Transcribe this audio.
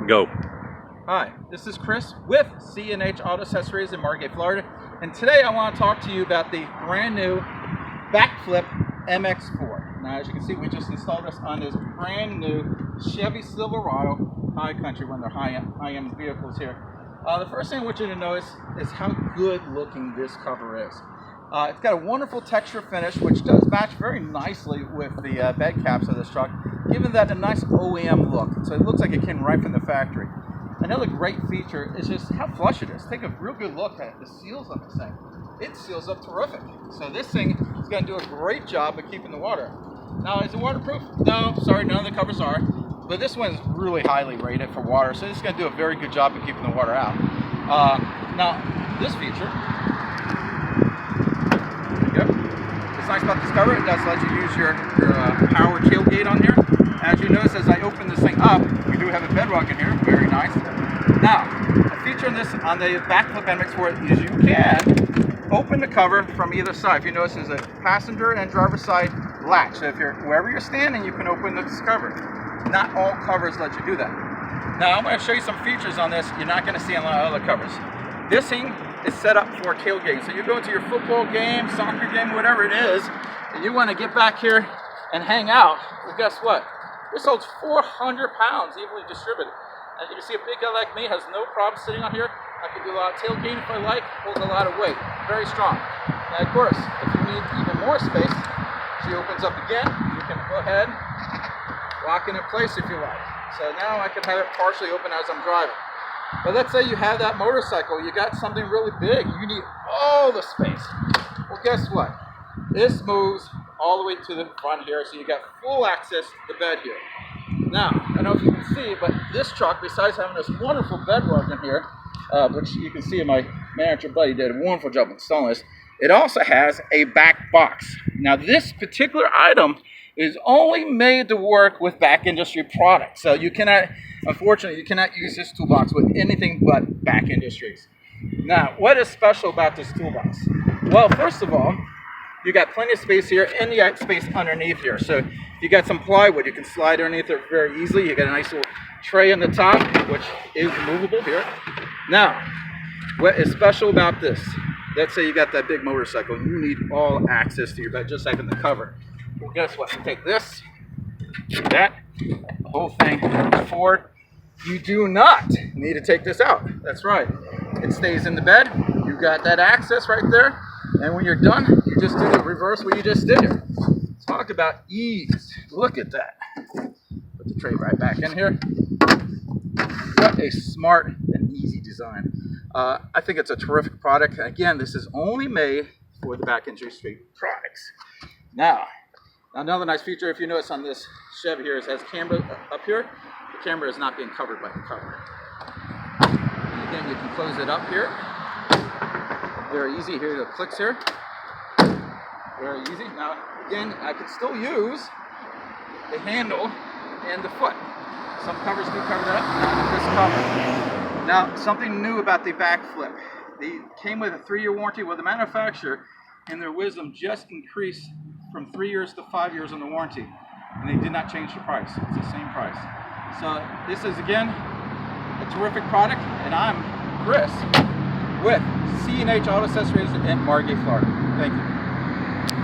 Go. Hi, this is Chris with C&H Auto Accessories in Margate, Florida, and today I want to talk to you about the brand new Bak Flip MX4. Now, as you can see, we just installed this on this brand new Chevy Silverado High Country, one of their high-end vehicles here. The first thing I want you to notice is how good looking this cover is. It's got a wonderful texture finish, which does match very nicely with the bed caps of this truck, giving that a nice OEM look. So it looks like it came right from the factory. Another great feature is just how flush it is. Take a real good look at the seals on this thing. It seals up terrific. So this thing is going to do a great job of keeping the water. Now, is it waterproof? No, sorry, none of the covers are. But this one is really highly rated for water, so it's going to do a very good job of keeping the water out. Now, this feature, what's nice about this cover, it does let you use your power tailgate on here. As you notice, as I open this thing up, we do have a Bedrug in here, very nice. Now, a feature on the Bak Flip MX4 is you can open the cover from either side. If you notice, there's a passenger and driver side latch. So if you're wherever you're standing, you can open this cover. Not all covers let you do that. Now, I'm going to show you some features on this you're not going to see on a lot of other covers. This thing is set up for tailgating. So you go to your football game, soccer game, whatever it is, and you want to get back here and hang out. Well, guess what? This holds 400 pounds evenly distributed. As you can see, a big guy like me has no problem sitting on here. I can do a lot of tailgating if I like, holds a lot of weight, very strong. And of course, if you need even more space, she opens up again. You can go ahead, lock it in place if you like. So now I can have it partially open as I'm driving. But let's say you have that motorcycle, you got something really big, you need all the space. Well, guess what? This moves all the way to the front here, so you got full access to the bed here. Now, I don't know if you can see, but this truck, besides having this wonderful Bedrug in here, which you can see my manager buddy did a wonderful job installing this, it also has a back box. Now, this particular item is only made to work with Bak Industry products. So you cannot, unfortunately, you cannot use this toolbox with anything but Bak Industries. Now, what is special about this toolbox? Well, first of all, you got plenty of space here, and you got space underneath here. So you got some plywood, you can slide underneath it very easily. You got a nice little tray on the top, which is movable here. Now, what is special about this? Let's say you got that big motorcycle, and you need all access to your bed, just like in the cover. Well, guess what? You take this, that, the whole thing forward. You do not need to take this out. That's right. It stays in the bed. You got that access right there. And when you're done, you just do the reverse what you just did here. Talk about ease. Look at that. Put the tray right back in here. What a smart and easy design. I think it's a terrific product. Again, this is only made for the Bak Industry products. Now, another nice feature, if you notice on this Chevy here, it has camera up here. The camera is not being covered by the cover. And again, you can close it up here. Very easy. Here, the clicks here. Very easy. Now, again, I can still use the handle and the foot. Some covers do cover that up, not this cover. Now, something new about the Bak Flip. They came with a 3-year warranty with the manufacturer, and their wisdom just increased from 3 years to 5 years on the warranty. And they did not change the price. It's the same price. So this is, again, a terrific product, and I'm Chris with C&H Auto Accessories in Margate, Florida. Thank you.